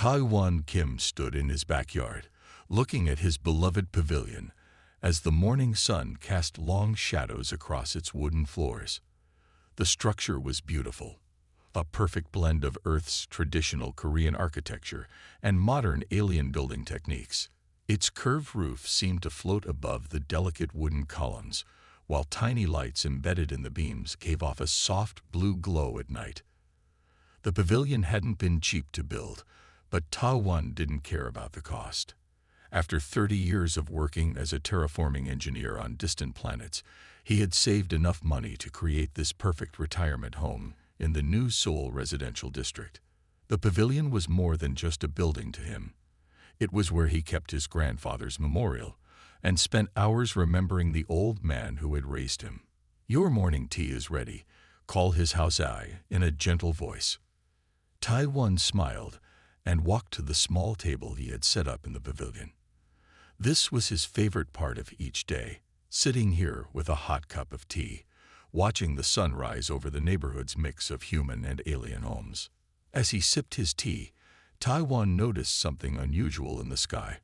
Taiwan Kim stood in his backyard, looking at his beloved pavilion as the morning sun cast long shadows across its wooden floors. The structure was beautiful, a perfect blend of Earth's traditional Korean architecture and modern alien building techniques. Its curved roof seemed to float above the delicate wooden columns, while tiny lights embedded in the beams gave off a soft blue glow at night. The pavilion hadn't been cheap to build, but Taiwan didn't care about the cost. After 30 years of working as a terraforming engineer on distant planets, he had saved enough money to create this perfect retirement home in the new Seoul residential district. The pavilion was more than just a building to him. It was where he kept his grandfather's memorial and spent hours remembering the old man who had raised him. "Your morning tea is ready," called his house eye in a gentle voice. Taiwan smiled and walked to the small table he had set up in the pavilion. This was his favorite part of each day, sitting here with a hot cup of tea, watching the sun rise over the neighborhood's mix of human and alien homes. As he sipped his tea, Taiwan noticed something unusual in the sky.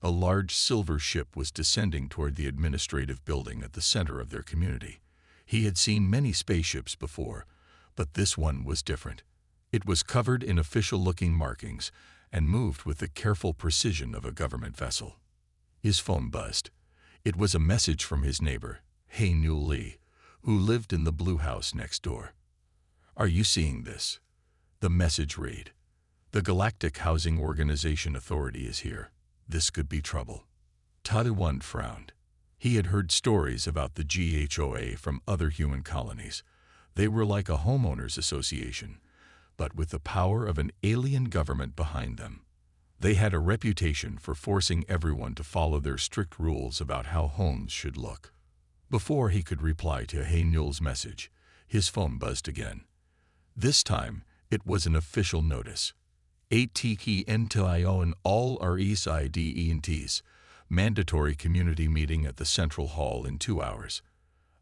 A large silver ship was descending toward the administrative building at the center of their community. He had seen many spaceships before, but this one was different. It was covered in official-looking markings and moved with the careful precision of a government vessel. His phone buzzed. It was a message from his neighbor, Hae Newell Lee, who lived in the blue house next door. "Are you seeing this?" The message read, "The Galactic Housing Organization Authority is here. This could be trouble." Taiwan frowned. He had heard stories about the GHOA from other human colonies. They were like a homeowners association, but with the power of an alien government behind them. They had a reputation for forcing everyone to follow their strict rules about how homes should look. Before he could reply to Hae Newell's message, his phone buzzed again. This time, it was an official notice. ATKNTIO and all RESIDENTs, mandatory community meeting at the Central Hall in 2 hours.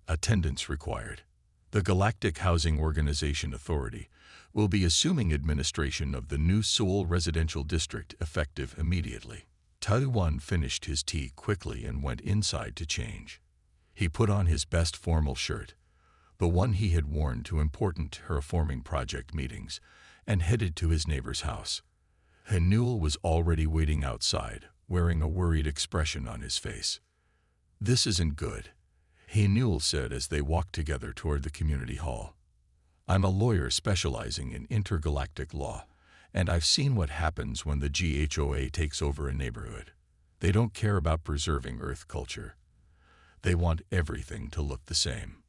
Attendance required. The Galactic Housing Organization Authority will be assuming administration of the new Seoul residential district effective immediately. Taiwan finished his tea quickly and went inside to change. He put on his best formal shirt, the one he had worn to important terraforming project meetings, and headed to his neighbor's house. Hae Newell was already waiting outside, wearing a worried expression on his face. "This isn't good," Hae Newell said as they walked together toward the community hall. "I'm a lawyer specializing in intergalactic law, and I've seen what happens when the GHOA takes over a neighborhood. They don't care about preserving Earth culture. They want everything to look the same."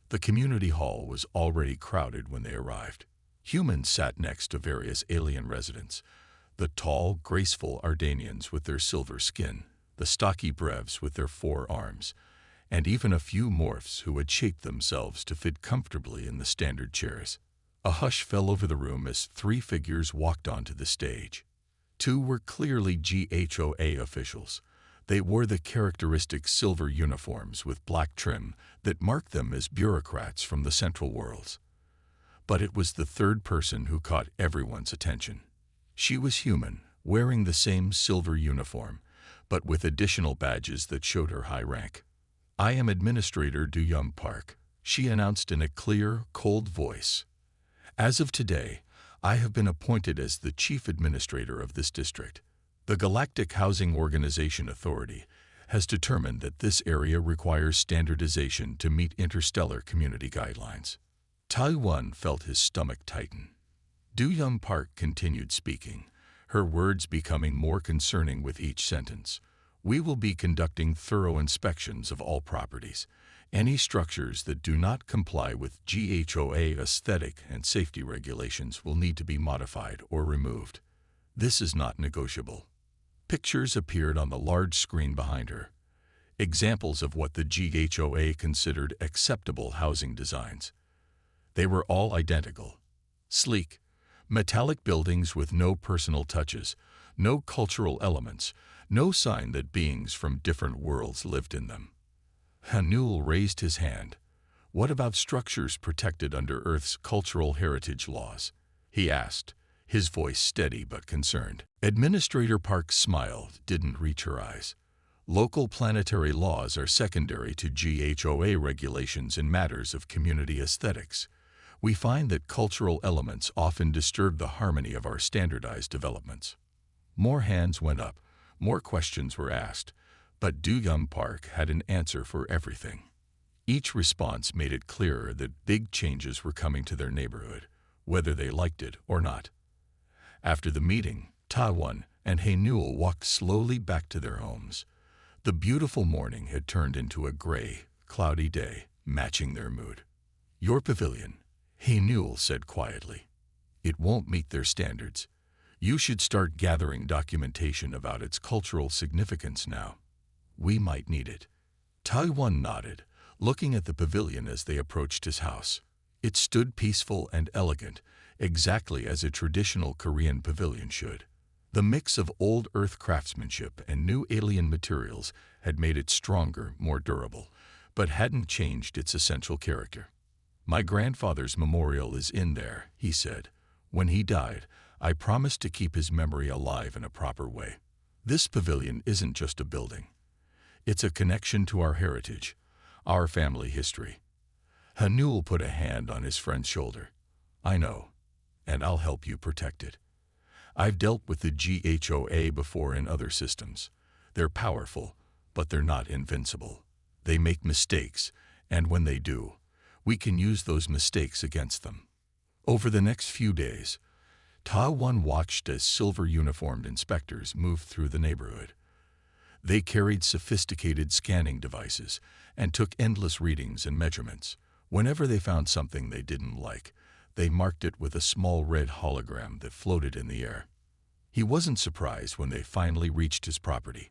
The community hall was already crowded when they arrived. Humans sat next to various alien residents, the tall, graceful Ardanians with their silver skin, the stocky Brevs with their 4 arms, and even a few morphs who had shaped themselves to fit comfortably in the standard chairs. A hush fell over the room as 3 figures walked onto the stage. 2 were clearly GHOA officials. They wore the characteristic silver uniforms with black trim that marked them as bureaucrats from the Central Worlds. But it was the third person who caught everyone's attention. She was human, wearing the same silver uniform, but with additional badges that showed her high rank. "I am Administrator Do-Young Park," she announced in a clear, cold voice. "As of today, I have been appointed as the Chief Administrator of this district. The Galactic Housing Organization Authority has determined that this area requires standardization to meet interstellar community guidelines." Taiwan felt his stomach tighten. Do-Young Park continued speaking, her words becoming more concerning with each sentence. "We will be conducting thorough inspections of all properties. Any structures that do not comply with GHOA aesthetic and safety regulations will need to be modified or removed. This is not negotiable." Pictures appeared on the large screen behind her, examples of what the GHOA considered acceptable housing designs. They were all identical: sleek, metallic buildings with no personal touches, no cultural elements, no sign that beings from different worlds lived in them. Hae Newell raised his hand. "What about structures protected under Earth's cultural heritage laws?" he asked, his voice steady but concerned. Administrator Park's smile didn't reach her eyes. Local planetary laws are secondary to HOA regulations in matters of community aesthetics. We find that cultural elements often disturb the harmony of our standardized developments. More hands went up, more questions were asked, but Duyum Park had an answer for everything. Each response made it clearer that big changes were coming to their neighborhood, whether they liked it or not. After the meeting, Taiwan and Hainul walked slowly back to their homes. The beautiful morning had turned into a gray, cloudy day, matching their mood. "Your pavilion," Hainul said quietly. "It won't meet their standards. You should start gathering documentation about its cultural significance now. We might need it." Taiwan nodded, looking at the pavilion as they approached his house. It stood peaceful and elegant, exactly as a traditional Korean pavilion should. The mix of old earth craftsmanship and new alien materials had made it stronger, more durable, but hadn't changed its essential character. "My grandfather's memorial is in there," he said. "When he died, I promised to keep his memory alive in a proper way. This pavilion isn't just a building. It's a connection to our heritage, our family history." Hanul put a hand on his friend's shoulder. "I know, and I'll help you protect it. I've dealt with the HOA before in other systems. They're powerful, but they're not invincible. They make mistakes, and when they do, we can use those mistakes against them." Over the next few days, Taiwan watched as silver-uniformed inspectors moved through the neighborhood. They carried sophisticated scanning devices and took endless readings and measurements. Whenever they found something they didn't like, they marked it with a small red hologram that floated in the air. He wasn't surprised when they finally reached his property.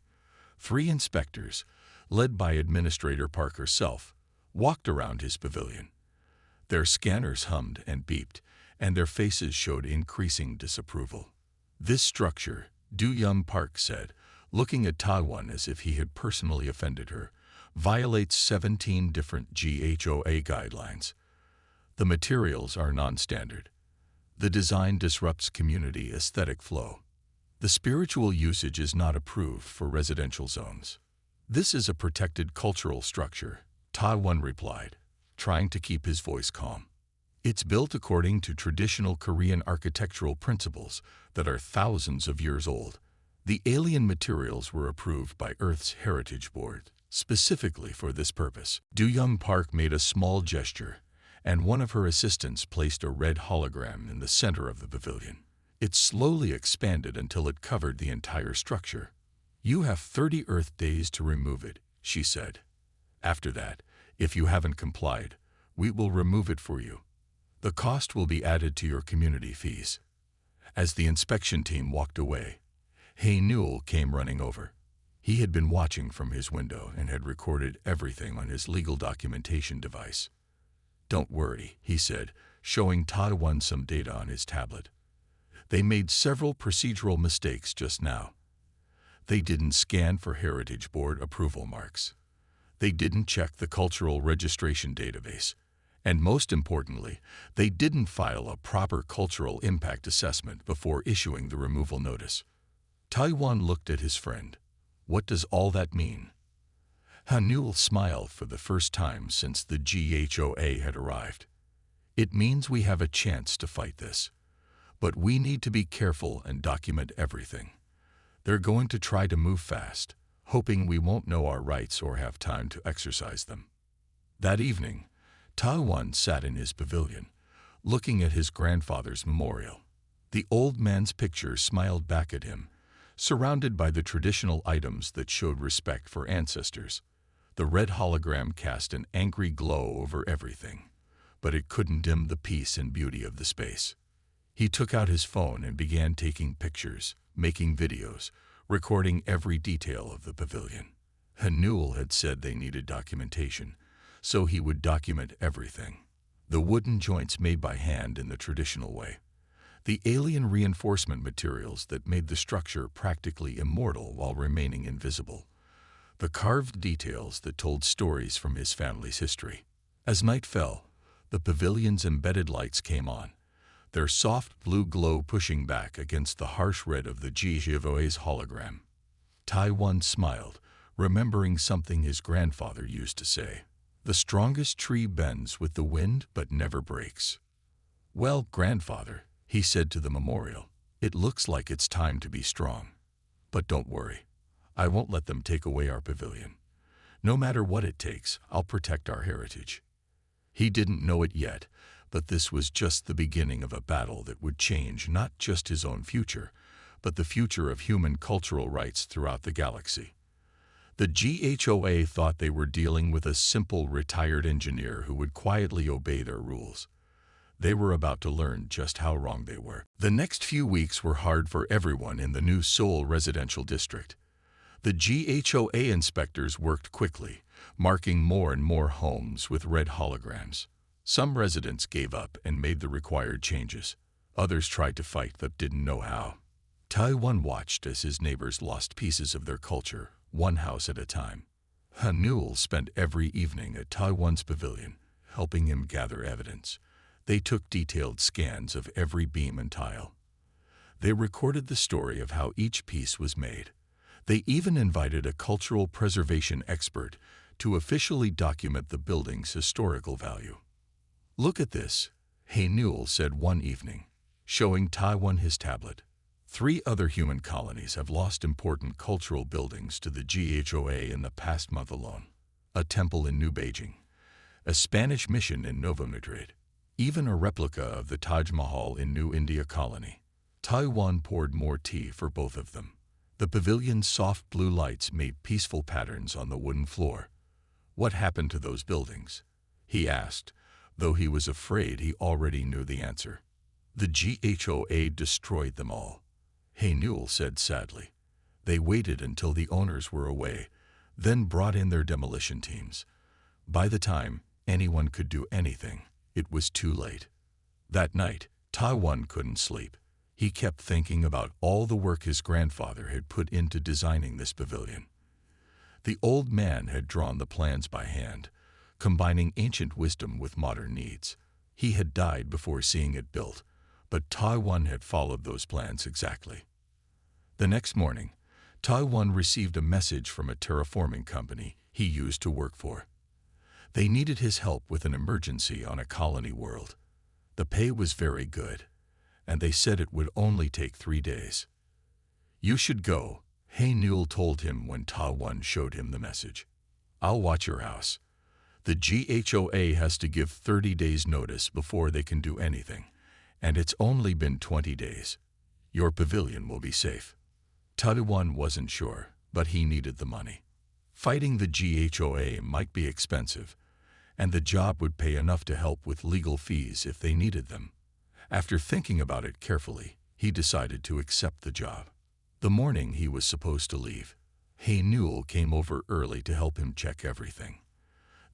3 inspectors, led by Administrator Park herself, walked around his pavilion. Their scanners hummed and beeped, and their faces showed increasing disapproval. "This structure," Duyum Park said, looking at Taiwan as if he had personally offended her, "violates 17 different HOA guidelines. The materials are non-standard. The design disrupts community aesthetic flow. The spiritual usage is not approved for residential zones." "This is a protected cultural structure," Taiwan replied, trying to keep his voice calm. "It's built according to traditional Korean architectural principles that are thousands of years old. The alien materials were approved by Earth's Heritage Board, specifically for this purpose." Duyum Park made a small gesture, and one of her assistants placed a red hologram in the center of the pavilion. It slowly expanded until it covered the entire structure. "You have 30 Earth days to remove it," she said. "After that, if you haven't complied, we will remove it for you. The cost will be added to your community fees." As the inspection team walked away, Hainul came running over. He had been watching from his window and had recorded everything on his legal documentation device. "Don't worry," he said, showing Taiwan some data on his tablet. "They made several procedural mistakes just now. They didn't scan for Heritage Board approval marks. They didn't check the cultural registration database. And most importantly, they didn't file a proper cultural impact assessment before issuing the removal notice." Taiwan looked at his friend. "What does all that mean?" Hanul smiled for the first time since the HOA had arrived. "It means we have a chance to fight this. But we need to be careful and document everything. They're going to try to move fast, hoping we won't know our rights or have time to exercise them." That evening, Taiwan sat in his pavilion, looking at his grandfather's memorial. The old man's picture smiled back at him, surrounded by the traditional items that showed respect for ancestors. The red hologram cast an angry glow over everything, but it couldn't dim the peace and beauty of the space. He took out his phone and began taking pictures, making videos, recording every detail of the pavilion. Hanul had said they needed documentation, so he would document everything. The wooden joints made by hand in the traditional way. The alien reinforcement materials that made the structure practically immortal while remaining invisible. The carved details that told stories from his family's history. As night fell, the pavilion's embedded lights came on. their soft blue glow pushing back against the harsh red of the HFY's hologram. Taiwan smiled, remembering something his grandfather used to say. The strongest tree bends with the wind but never breaks. Well, grandfather, he said to the memorial, it looks like it's time to be strong. But don't worry, I won't let them take away our pavilion. No matter what it takes, I'll protect our heritage. He didn't know it yet, but this was just the beginning of a battle that would change not just his own future, but the future of human cultural rights throughout the galaxy. The HOA thought they were dealing with a simple retired engineer who would quietly obey their rules. They were about to learn just how wrong they were. The next few weeks were hard for everyone in the new Seoul residential district. The HOA inspectors worked quickly, marking more and more homes with red holograms. Some residents gave up and made the required changes. Others tried to fight but didn't know how. Taiwan watched as his neighbors lost pieces of their culture, one house at a time. Newell spent every evening at Taiwan's pavilion, helping him gather evidence. They took detailed scans of every beam and tile. They recorded the story of how each piece was made. They even invited a cultural preservation expert to officially document the building's historical value. Look at this, Newell said one evening, showing Taiwan his tablet. 3 other human colonies have lost important cultural buildings to the HOA in the past month alone. A temple in New Beijing, a Spanish mission in Nova Madrid, even a replica of the Taj Mahal in New India colony. Taiwan poured more tea for both of them. The pavilion's soft blue lights made peaceful patterns on the wooden floor. What happened to those buildings? He asked, though he was afraid he already knew the answer. The HOA destroyed them all. Newell said sadly. They waited until the owners were away, then brought in their demolition teams. By the time anyone could do anything, it was too late. That night, Taiwan couldn't sleep. He kept thinking about all the work his grandfather had put into designing this pavilion. The old man had drawn the plans by hand, combining ancient wisdom with modern needs. He had died before seeing it built, but Taiwan had followed those plans exactly. The next morning, Taiwan received a message from a terraforming company he used to work for. They needed his help with an emergency on a colony world. The pay was very good, and they said it would only take 3 days. You should go, Newell told him when Taiwan showed him the message. I'll watch your house. The HOA has to give 30 days notice before they can do anything, and it's only been 20 days. Your pavilion will be safe. Taiwan wasn't sure, but he needed the money. Fighting the HOA might be expensive, and the job would pay enough to help with legal fees if they needed them. After thinking about it carefully, he decided to accept the job. The morning he was supposed to leave, Newell came over early to help him check everything.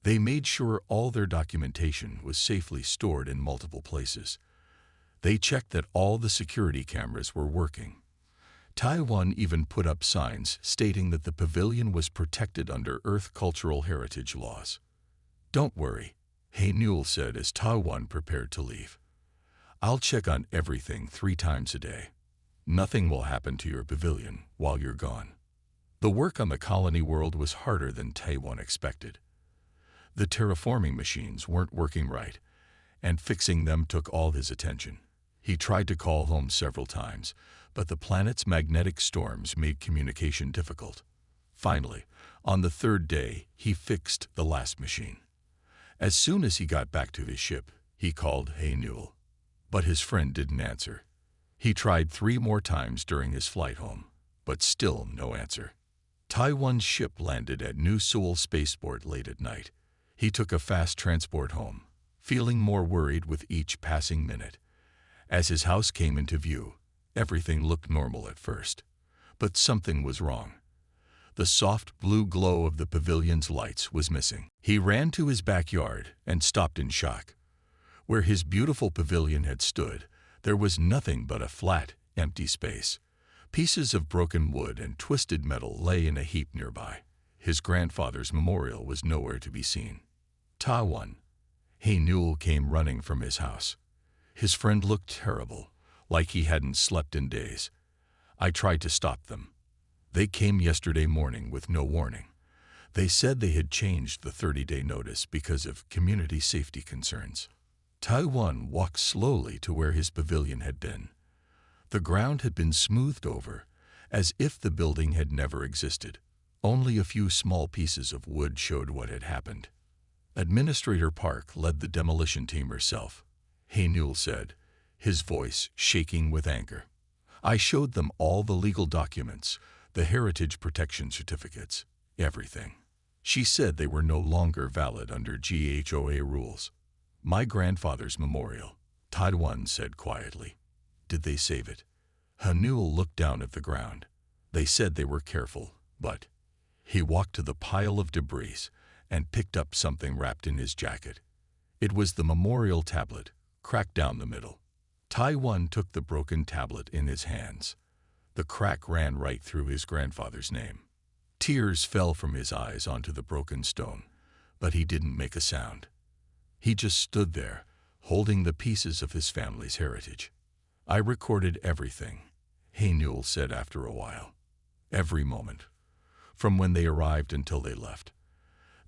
They made sure all their documentation was safely stored in multiple places. They checked that all the security cameras were working. Taiwan even put up signs stating that the pavilion was protected under Earth cultural heritage laws. Don't worry, Newell said as Taiwan prepared to leave. I'll check on everything 3 times a day. Nothing will happen to your pavilion while you're gone. The work on the colony world was harder than Taiwan expected. The terraforming machines weren't working right, and fixing them took all his attention. He tried to call home several times, but the planet's magnetic storms made communication difficult. Finally, on the 3rd day, he fixed the last machine. As soon as he got back to his ship, he called Newell. But his friend didn't answer. He tried 3 more times during his flight home, but still no answer. Taiwan's ship landed at New Seoul Spaceport late at night. He took a fast transport home, feeling more worried with each passing minute. As his house came into view, everything looked normal at first. But something was wrong. The soft blue glow of the pavilion's lights was missing. He ran to his backyard and stopped in shock. Where his beautiful pavilion had stood, there was nothing but a flat, empty space. Pieces of broken wood and twisted metal lay in a heap nearby. His grandfather's memorial was nowhere to be seen. Taiwan, Newell came running from his house. His friend looked terrible, like he hadn't slept in days. I tried to stop them. They came yesterday morning with no warning. They said they had changed the 30-day notice because of community safety concerns. Taiwan walked slowly to where his pavilion had been. The ground had been smoothed over, as if the building had never existed. Only a few small pieces of wood showed what had happened. Administrator Park led the demolition team herself. Hae-Newell said, his voice shaking with anger. I showed them all the legal documents, the heritage protection certificates, everything. She said they were no longer valid under HOA rules. My grandfather's memorial, Taiwan said quietly. Did they save it? Hae-Newell looked down at the ground. They said they were careful, but... He walked to the pile of debris and picked up something wrapped in his jacket. It was the memorial tablet, cracked down the middle. Taiwan took the broken tablet in his hands. The crack ran right through his grandfather's name. Tears fell from his eyes onto the broken stone, but he didn't make a sound. He just stood there, holding the pieces of his family's heritage. I recorded everything, Hae-Newell said after a while. Every moment. From when they arrived until they left.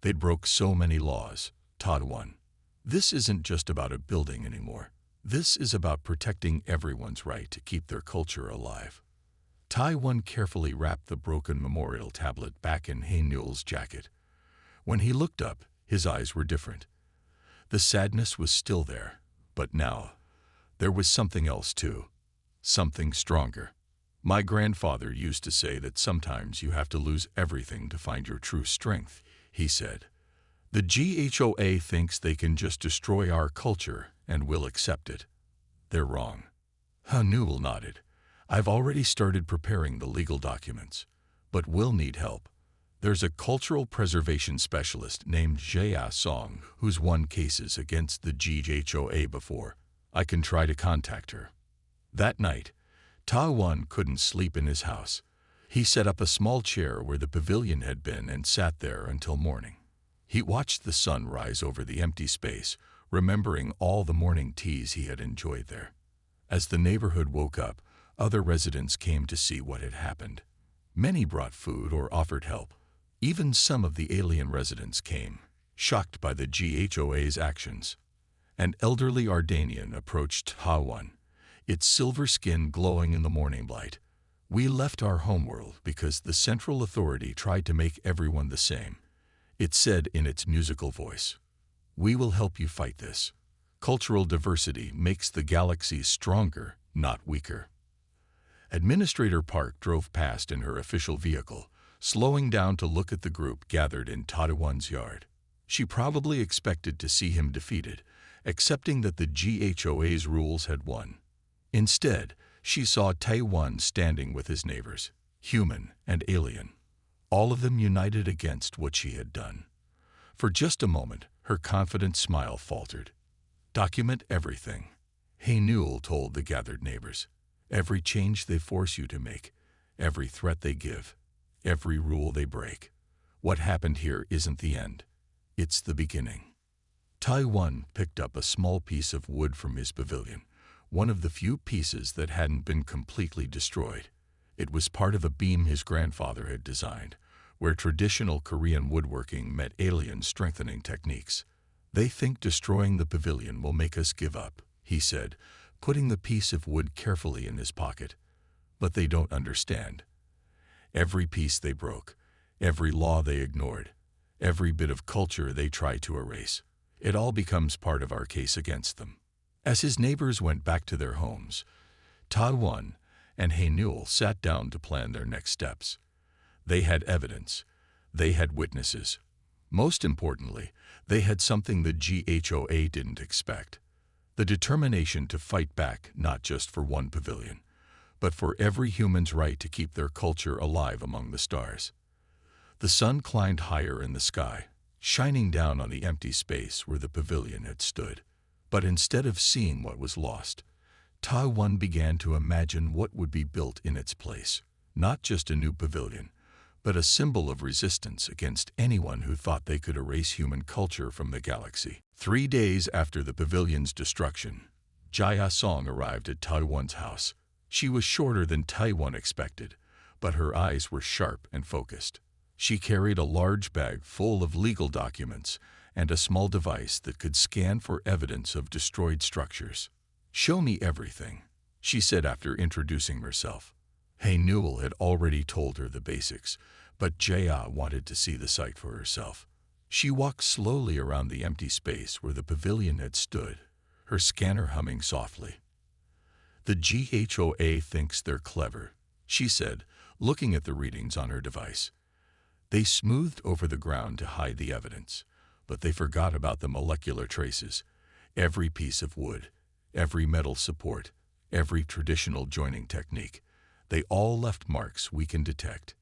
They broke so many laws, Taiwan. This isn't just about a building anymore. This is about protecting everyone's right to keep their culture alive. Taiwan carefully wrapped the broken memorial tablet back in Hae-Newell's jacket. When he looked up, his eyes were different. The sadness was still there, but now, there was something else too. Something stronger. My grandfather used to say that sometimes you have to lose everything to find your true strength, he said. The HOA thinks they can just destroy our culture and we'll accept it. They're wrong. Hae-Newell nodded. I've already started preparing the legal documents, but we'll need help. There's a cultural preservation specialist named Jia Song who's won cases against the HOA before. I can try to contact her. That night, Taiwan couldn't sleep in his house. He set up a small chair where the pavilion had been and sat there until morning. He watched the sun rise over the empty space, remembering all the morning teas he had enjoyed there. As the neighborhood woke up, other residents came to see what had happened. Many brought food or offered help. Even some of the alien residents came, shocked by the HOA's actions. An elderly Ardanian approached Taiwan, its silver skin glowing in the morning light. We left our homeworld because the central authority tried to make everyone the same. It said in its musical voice, "We will help you fight this. Cultural diversity makes the galaxy stronger, not weaker." Administrator Park drove past in her official vehicle, slowing down to look at the group gathered in Taiwan's yard. She probably expected to see him defeated, accepting that the HOA's rules had won. Instead, she saw Taiwan standing with his neighbors, human and alien, all of them united against what she had done. For just a moment, her confident smile faltered. Document everything, Hae-Newell told the gathered neighbors. Every change they force you to make, every threat they give, every rule they break. What happened here isn't the end. It's the beginning. Taiwan picked up a small piece of wood from his pavilion, one of the few pieces that hadn't been completely destroyed. It was part of a beam his grandfather had designed, where traditional Korean woodworking met alien strengthening techniques. They think destroying the pavilion will make us give up, he said, putting the piece of wood carefully in his pocket. But they don't understand. Every piece they broke, every law they ignored, every bit of culture they tried to erase, it all becomes part of our case against them. As his neighbors went back to their homes, Taiwan and Hae-Newell sat down to plan their next steps. They had evidence. They had witnesses. Most importantly, they had something the HOA didn't expect. The determination to fight back not just for one pavilion, but for every human's right to keep their culture alive among the stars. The sun climbed higher in the sky, shining down on the empty space where the pavilion had stood. But instead of seeing what was lost, Taiwan began to imagine what would be built in its place. Not just a new pavilion, but a symbol of resistance against anyone who thought they could erase human culture from the galaxy. 3 days after the pavilion's destruction, Jia Song arrived at Taiwan's house. She was shorter than Taiwan expected, but her eyes were sharp and focused. She carried a large bag full of legal documents and a small device that could scan for evidence of destroyed structures. "Show me everything," she said after introducing herself. Hey Newell had already told her the basics, but Jia wanted to see the site for herself. She walked slowly around the empty space where the pavilion had stood, her scanner humming softly. "The GHOA thinks they're clever," she said, looking at the readings on her device. "They smoothed over the ground to hide the evidence, but they forgot about the molecular traces. Every piece of wood, every metal support, every traditional joining technique, they all left marks we can detect."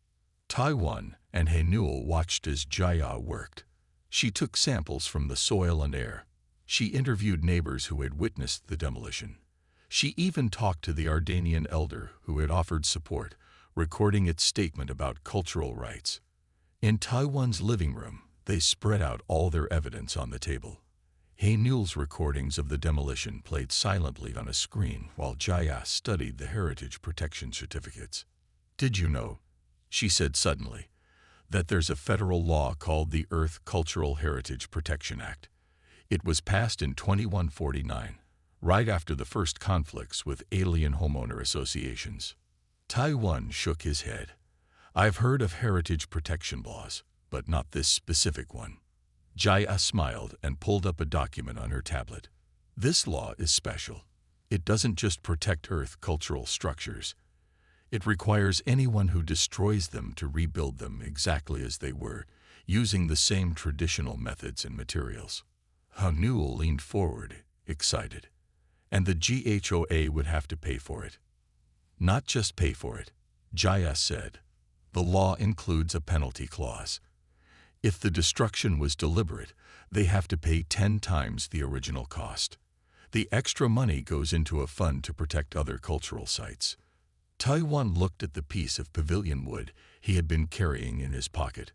Taiwan and He Newell watched as Jia worked. She took samples from the soil and air. She interviewed neighbors who had witnessed the demolition. She even talked to the Ardanian elder who had offered support, recording its statement about cultural rights. In Taiwan's living room, they spread out all their evidence on the table. He Newell's recordings of the demolition played silently on a screen while Jia studied the heritage protection certificates. "Did you know," she said suddenly, "that there's a federal law called the Earth Cultural Heritage Protection Act? It was passed in 2149, right after the first conflicts with alien homeowner associations." Taiwan shook his head. "I've heard of heritage protection laws, but not this specific one." Jia smiled and pulled up a document on her tablet. "This law is special. It doesn't just protect Earth cultural structures. It requires anyone who destroys them to rebuild them exactly as they were, using the same traditional methods and materials." He Newell leaned forward, excited. "And the GHOA would have to pay for it." "Not just pay for it," Jia said. "The law includes a penalty clause. If the destruction was deliberate, they have to pay 10 times the original cost. The extra money goes into a fund to protect other cultural sites." Taiwan looked at the piece of pavilion wood he had been carrying in his pocket.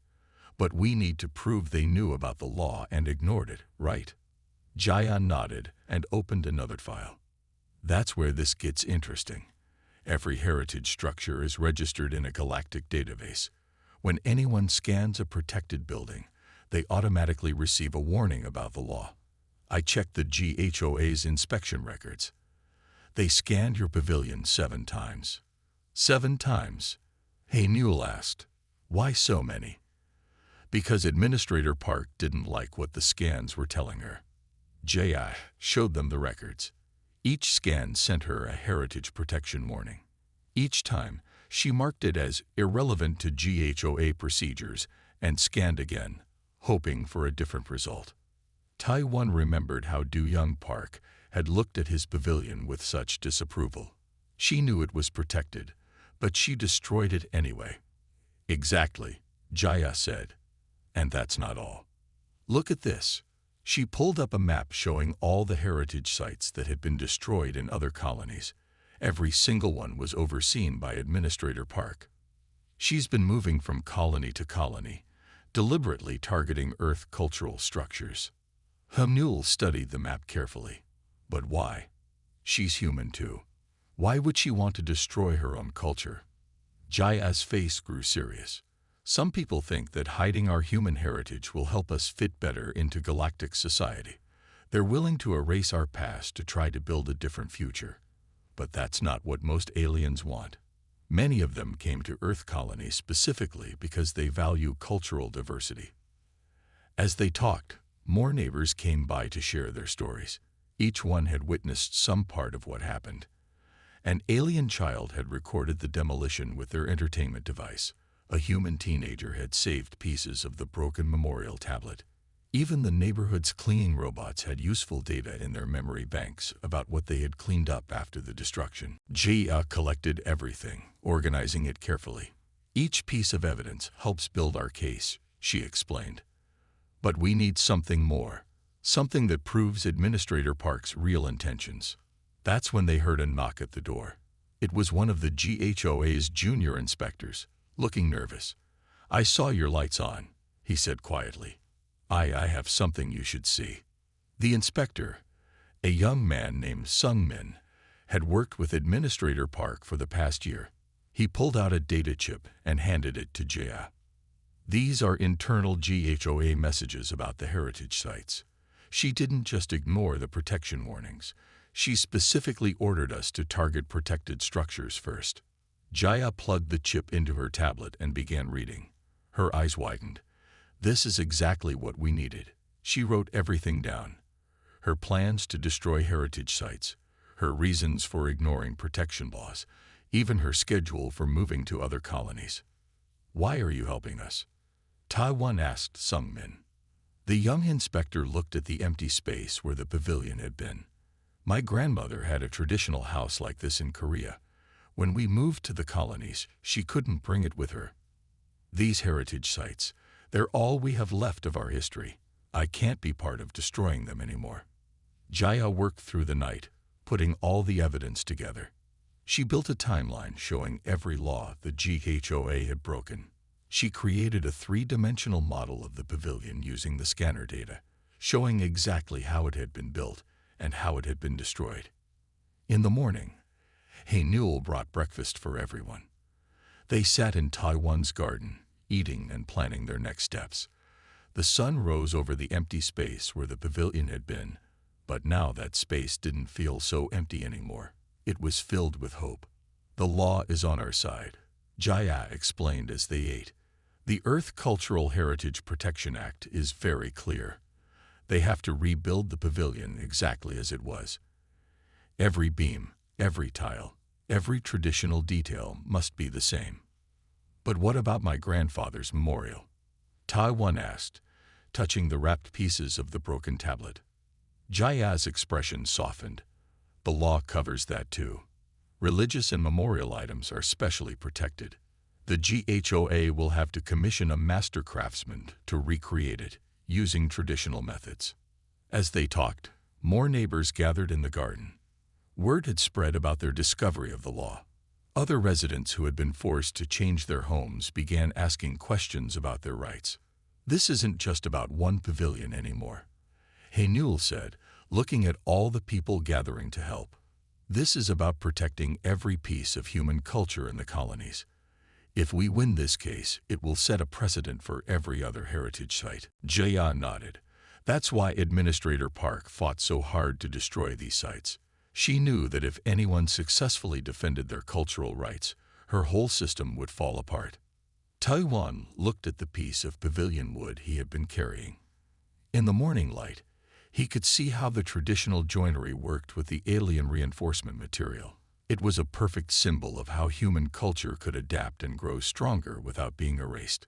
"But we need to prove they knew about the law and ignored it, right?" Jia nodded and opened another file. "That's where this gets interesting. Every heritage structure is registered in a galactic database. When anyone scans a protected building, they automatically receive a warning about the law. I checked the GHOA's inspection records. They scanned your pavilion 7 times. 7 times? He Newell asked. "Why so many?" "Because Administrator Park didn't like what the scans were telling her." Jia showed them the records. Each scan sent her a heritage protection warning. Each time, she marked it as irrelevant to GHOA procedures and scanned again, hoping for a different result. Taiwan remembered how Duyung Park had looked at his pavilion with such disapproval. She knew it was protected, but she destroyed it anyway. "Exactly," Jia said. "And that's not all. Look at this." She pulled up a map showing all the heritage sites that had been destroyed in other colonies. Every single one was overseen by Administrator Park. She's been moving from colony to colony, deliberately targeting Earth cultural structures. He Newell studied the map carefully. But why? She's human too. Why would she want to destroy her own culture? Jaya's face grew serious. "Some people think that hiding our human heritage will help us fit better into galactic society. They're willing to erase our past to try to build a different future. But that's not what most aliens want. Many of them came to Earth colonies specifically because they value cultural diversity." As they talked, more neighbors came by to share their stories. Each one had witnessed some part of what happened. An alien child had recorded the demolition with their entertainment device. A human teenager had saved pieces of the broken memorial tablet. Even the neighborhood's cleaning robots had useful data in their memory banks about what they had cleaned up after the destruction. Jia collected everything, organizing it carefully. "Each piece of evidence helps build our case," she explained. "But we need something more, something that proves Administrator Park's real intentions." That's when they heard a knock at the door. It was one of the GHOA's junior inspectors, looking nervous. "I saw your lights on," he said quietly. I have something you should see." The inspector, A young man named Sung Min had worked with Administrator Park for the past year. He pulled out a data chip and handed it to Jia. These are internal HOA messages about the heritage sites. She didn't just ignore the protection warnings. She specifically ordered us to target protected structures first. Jaya plugged the chip into her tablet and began reading. Her eyes widened. This is exactly what we needed. She wrote everything down. Her plans to destroy heritage sites, her reasons for ignoring protection laws, even her schedule for moving to other colonies. Why are you helping us? Taiwan asked Sung Min. The young inspector looked at the empty space where the pavilion had been. My grandmother had a traditional house like this in Korea. When we moved to the colonies, she couldn't bring it with her. These heritage sites, they're all we have left of our history. I can't be part of destroying them anymore. Jaya worked through the night, putting all the evidence together. She built a timeline showing every law the HOA had broken. She created a three-dimensional model of the pavilion using the scanner data, showing exactly how it had been built and how it had been destroyed. In the morning, Hae-Newell brought breakfast for everyone. They sat in Taiwan's garden, eating and planning their next steps. The sun rose over the empty space where the pavilion had been, but now that space didn't feel so empty anymore. It was filled with hope. The law is on our side, Jaya explained as they ate. The Earth Cultural Heritage Protection Act is very clear. They have to rebuild the pavilion exactly as it was. Every beam, every tile, every traditional detail must be the same. But what about my grandfather's memorial? Taiwan asked, touching the wrapped pieces of the broken tablet. Jaya's expression softened. The law covers that too. Religious and memorial items are specially protected. The HOA will have to commission a master craftsman to recreate it, using traditional methods. As they talked, more neighbors gathered in the garden. Word had spread about their discovery of the law. Other residents who had been forced to change their homes began asking questions about their rights. This isn't just about one pavilion anymore, Hae-Newell said, looking at all the people gathering to help. This is about protecting every piece of human culture in the colonies. If we win this case, it will set a precedent for every other heritage site. Jaya nodded. That's why Administrator Park fought so hard to destroy these sites. She knew that if anyone successfully defended their cultural rights, her whole system would fall apart. Taiwan looked at the piece of pavilion wood he had been carrying. In the morning light, he could see how the traditional joinery worked with the alien reinforcement material. It was a perfect symbol of how human culture could adapt and grow stronger without being erased.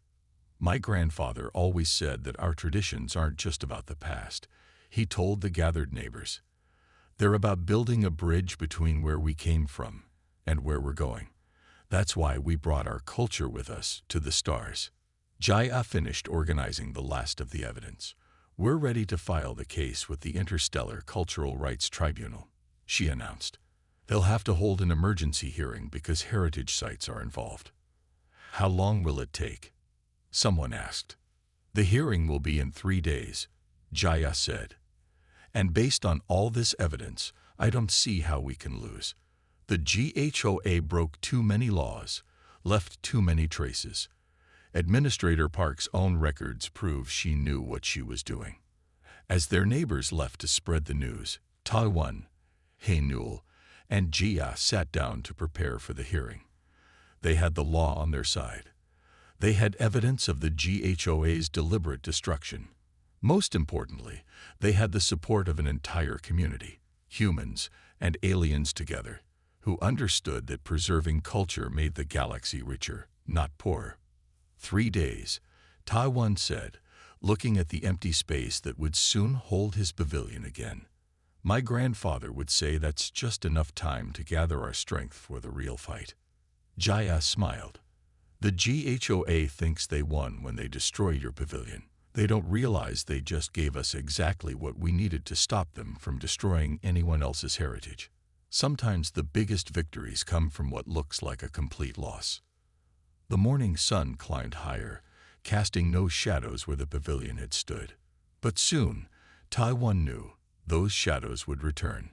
My grandfather always said that our traditions aren't just about the past, he told the gathered neighbors. They're about building a bridge between where we came from and where we're going. That's why we brought our culture with us to the stars. Jaya finished organizing the last of the evidence. We're ready to file the case with the Interstellar Cultural Rights Tribunal, she announced. They'll have to hold an emergency hearing because heritage sites are involved. How long will it take? Someone asked. The hearing will be in 3 days, Jaya said. And based on all this evidence, I don't see how we can lose. The HOA broke too many laws, left too many traces. Administrator Park's own records prove she knew what she was doing. As their neighbors left to spread the news, Taiwan, Hae-Newell, and Jia sat down to prepare for the hearing. They had the law on their side. They had evidence of the HOA's deliberate destruction. Most importantly, they had the support of an entire community, humans and aliens together, who understood that preserving culture made the galaxy richer, not poorer. 3 days, Taiwan said, looking at the empty space that would soon hold his pavilion again. My grandfather would say that's just enough time to gather our strength for the real fight. Jaya smiled. The HOA thinks they won when they destroyed your pavilion. They don't realize they just gave us exactly what we needed to stop them from destroying anyone else's heritage. Sometimes the biggest victories come from what looks like a complete loss. The morning sun climbed higher, casting no shadows where the pavilion had stood. But soon, Taiwan knew those shadows would return.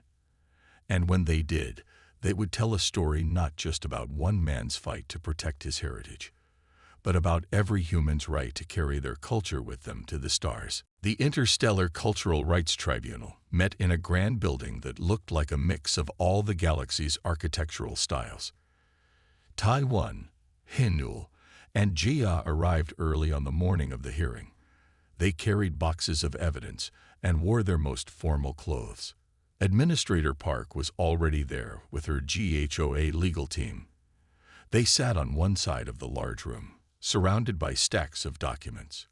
And when they did, they would tell a story not just about one man's fight to protect his heritage, but about every human's right to carry their culture with them to the stars. The Interstellar Cultural Rights Tribunal met in a grand building that looked like a mix of all the galaxy's architectural styles. Taiwan, Hinul, and Jia arrived early on the morning of the hearing. They carried boxes of evidence and wore their most formal clothes. Administrator Park was already there with her GHOA legal team. They sat on one side of the large room, surrounded by stacks of documents.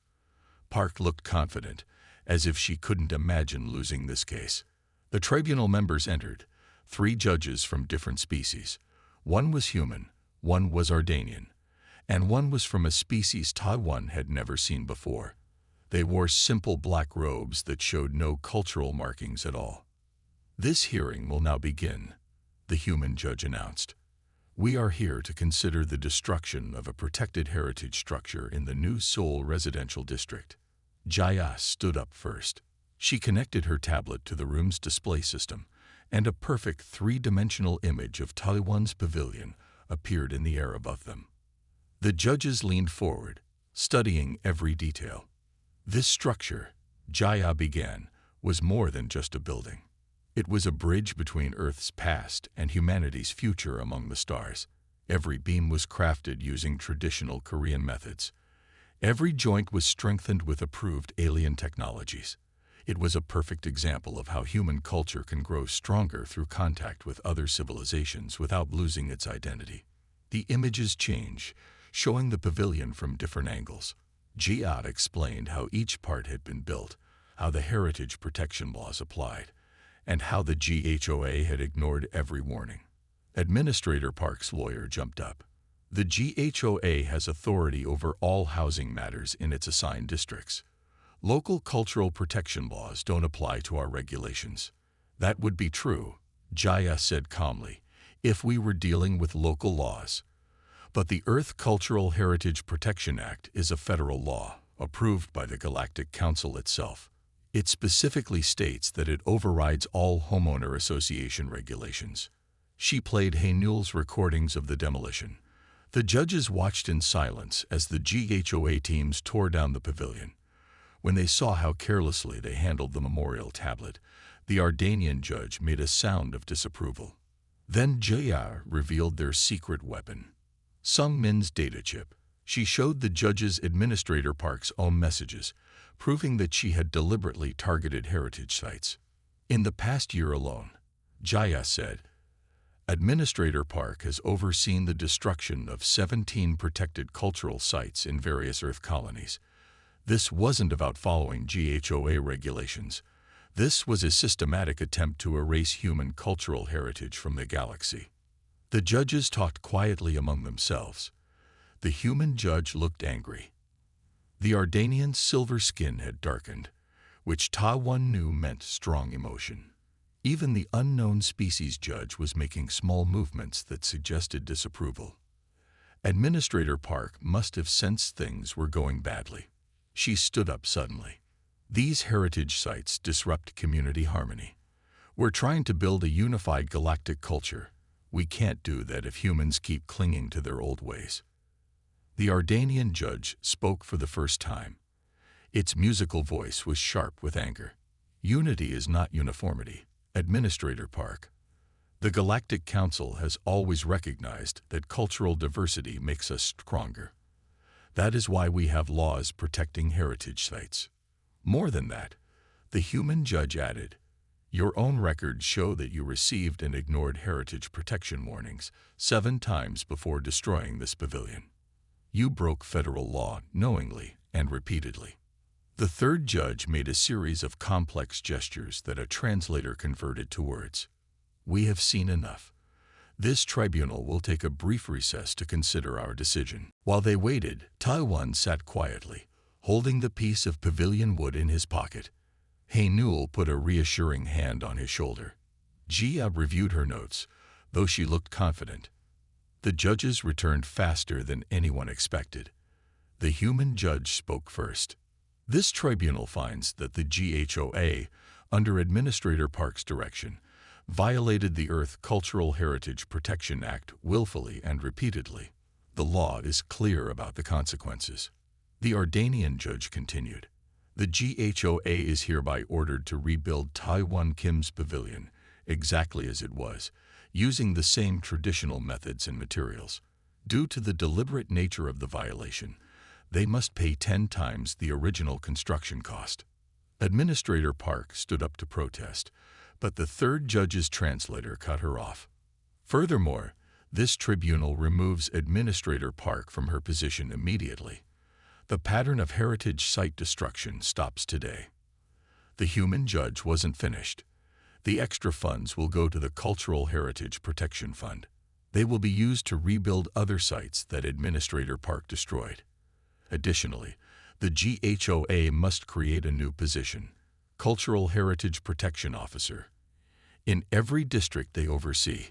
Park looked confident, as if she couldn't imagine losing this case. The tribunal members entered, 3 judges from different species. One was human, one was Ardanian, and one was from a species Taiwan had never seen before. They wore simple black robes that showed no cultural markings at all. "This hearing will now begin," the human judge announced. "We are here to consider the destruction of a protected heritage structure in the New Seoul residential district." Jaya stood up first. She connected her tablet to the room's display system, and a perfect 3-dimensional image of Taiwan's pavilion appeared in the air above them. The judges leaned forward, studying every detail. This structure, Jaya began, was more than just a building. It was a bridge between Earth's past and humanity's future among the stars. Every beam was crafted using traditional Korean methods. Every joint was strengthened with approved alien technologies. It was a perfect example of how human culture can grow stronger through contact with other civilizations without losing its identity. The images change, showing the pavilion from different angles. Jia explained how each part had been built, how the heritage protection laws applied, and how the GHOA had ignored every warning. Administrator Park's lawyer jumped up. "The GHOA has authority over all housing matters in its assigned districts. Local cultural protection laws don't apply to our regulations." "That would be true," Jaya said calmly, "if we were dealing with local laws. But the Earth Cultural Heritage Protection Act is a federal law, approved by the Galactic Council itself. It specifically states that it overrides all homeowner association regulations." She played Haynul's recordings of the demolition. The judges watched in silence as the GHOA teams tore down the pavilion. When they saw how carelessly they handled the memorial tablet, the Ardanian judge made a sound of disapproval. Then Jaya revealed their secret weapon, Sung Min's data chip. She showed the judges Administrator Park's own messages, proving that she had deliberately targeted heritage sites. "In the past year alone," Jaya said, "Administrator Park has overseen the destruction of 17 protected cultural sites in various Earth colonies. This wasn't about following GHOA regulations. This was a systematic attempt to erase human cultural heritage from the galaxy." The judges talked quietly among themselves. The human judge looked angry. The Ardanian's silver skin had darkened, which Taiwan knew meant strong emotion. Even the unknown species judge was making small movements that suggested disapproval. Administrator Park must have sensed things were going badly. She stood up suddenly. "These heritage sites disrupt community harmony. We're trying to build a unified galactic culture. We can't do that if humans keep clinging to their old ways." The Ardanian judge spoke for the first time. Its musical voice was sharp with anger. "Unity is not uniformity, Administrator Park. The Galactic Council has always recognized that cultural diversity makes us stronger. That is why we have laws protecting heritage sites. More than that," the human judge added, "your own records show that you received and ignored heritage protection warnings 7 times before destroying this pavilion. You broke federal law knowingly and repeatedly." The third judge made a series of complex gestures that a translator converted to words. "We have seen enough. This tribunal will take a brief recess to consider our decision." While they waited, Taiwan sat quietly, holding the piece of pavilion wood in his pocket. Haynul put a reassuring hand on his shoulder. Jia reviewed her notes, though she looked confident. The judges returned faster than anyone expected. The human judge spoke first. "This tribunal finds that the GHOA, under Administrator Park's direction, violated the Earth Cultural Heritage Protection Act willfully and repeatedly. The law is clear about the consequences. The Ardanian judge continued. The GHOA is hereby ordered to rebuild Taiwan Kim's pavilion exactly as it was, using the same traditional methods and materials. Due to the deliberate nature of the violation, they must pay 10 times the original construction cost. Administrator Park stood up to protest, but the third judge's translator cut her off. Furthermore, this tribunal removes Administrator Park from her position immediately. The pattern of heritage site destruction stops today. The human judge wasn't finished. The extra funds will go to the Cultural Heritage Protection Fund. They will be used to rebuild other sites that Administrator Park destroyed. Additionally, the GHOA must create a new position, Cultural Heritage Protection Officer, in every district they oversee.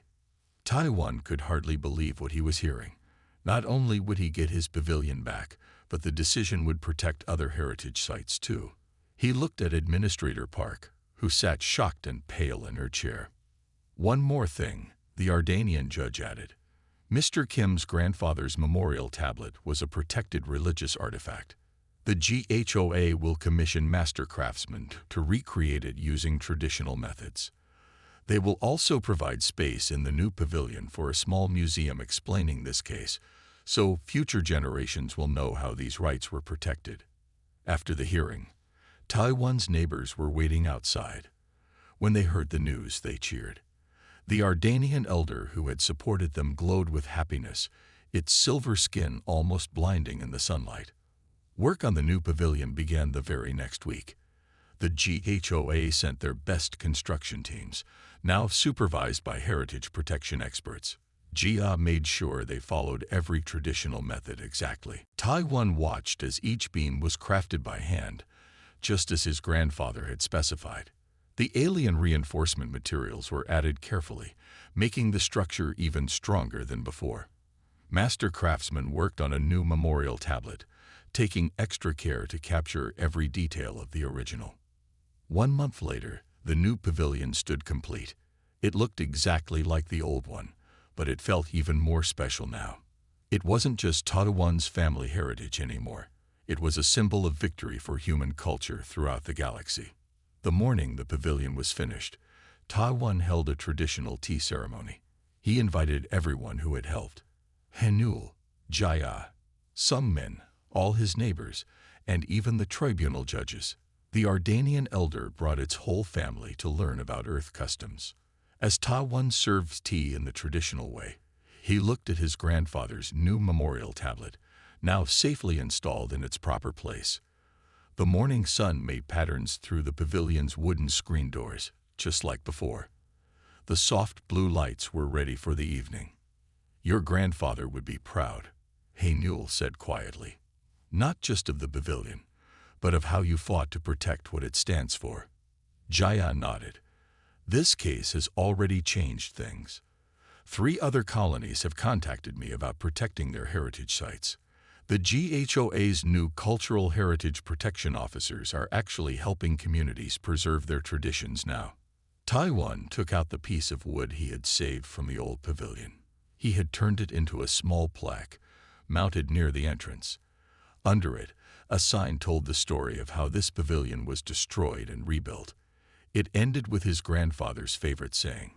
Taiwan could hardly believe what he was hearing. Not only would he get his pavilion back, but the decision would protect other heritage sites too. He looked at Administrator Park, who sat shocked and pale in her chair. One more thing, the Ardanian judge added. Mr. Kim's grandfather's memorial tablet was a protected religious artifact. The GHOA will commission master craftsmen to recreate it using traditional methods. They will also provide space in the new pavilion for a small museum explaining this case, so future generations will know how these rights were protected. After the hearing, Taiwan's neighbors were waiting outside. When they heard the news, they cheered. The Ardanian elder who had supported them glowed with happiness, its silver skin almost blinding in the sunlight. Work on the new pavilion began the very next week. The GHOA sent their best construction teams, now supervised by heritage protection experts. Jia made sure they followed every traditional method exactly. Taiwan watched as each beam was crafted by hand, just as his grandfather had specified. The alien reinforcement materials were added carefully, making the structure even stronger than before. Master craftsmen worked on a new memorial tablet, taking extra care to capture every detail of the original. 1 month later, the new pavilion stood complete. It looked exactly like the old one, but it felt even more special now. It wasn't just Taiwan's family heritage anymore. It was a symbol of victory for human culture throughout the galaxy. The morning the pavilion was finished, Taiwan held a traditional tea ceremony. He invited everyone who had helped. Henul, Jaya, some men, all his neighbors, and even the tribunal judges. The Ardanian elder brought its whole family to learn about Earth customs. As Taiwan served tea in the traditional way, he looked at his grandfather's new memorial tablet, now safely installed in its proper place. The morning sun made patterns through the pavilion's wooden screen doors, just like before. The soft blue lights were ready for the evening. Your grandfather would be proud, Henul said quietly. Not just of the pavilion, but of how you fought to protect what it stands for. Jaya nodded. This case has already changed things. 3 other colonies have contacted me about protecting their heritage sites. The GHOA's new Cultural Heritage Protection Officers are actually helping communities preserve their traditions now. Taiwan took out the piece of wood he had saved from the old pavilion. He had turned it into a small plaque, mounted near the entrance. Under it, a sign told the story of how this pavilion was destroyed and rebuilt. It ended with his grandfather's favorite saying,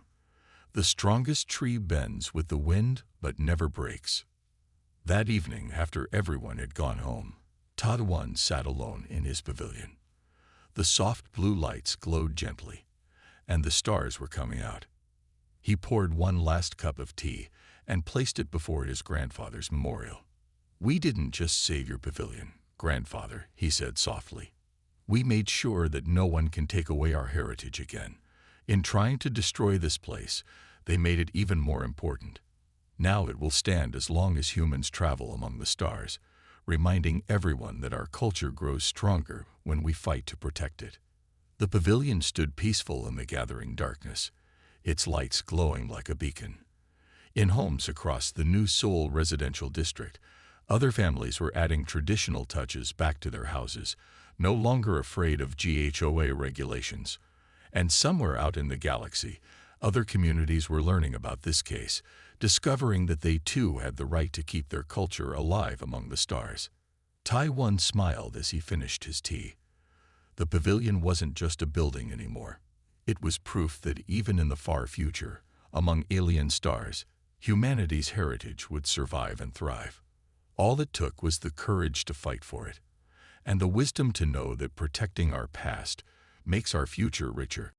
"The strongest tree bends with the wind but never breaks." That evening, after everyone had gone home, Taiwan sat alone in his pavilion. The soft blue lights glowed gently, and the stars were coming out. He poured one last cup of tea and placed it before his grandfather's memorial. "We didn't just save your pavilion, grandfather," he said softly. "We made sure that no one can take away our heritage again. In trying to destroy this place, they made it even more important. Now it will stand as long as humans travel among the stars, reminding everyone that our culture grows stronger when we fight to protect it." The pavilion stood peaceful in the gathering darkness, its lights glowing like a beacon. In homes across the New Seoul residential district, other families were adding traditional touches back to their houses, no longer afraid of GHOA regulations. And somewhere out in the galaxy, other communities were learning about this case, discovering that they too had the right to keep their culture alive among the stars. Taiwan smiled as he finished his tea. The pavilion wasn't just a building anymore. It was proof that even in the far future, among alien stars, humanity's heritage would survive and thrive. All it took was the courage to fight for it, and the wisdom to know that protecting our past makes our future richer.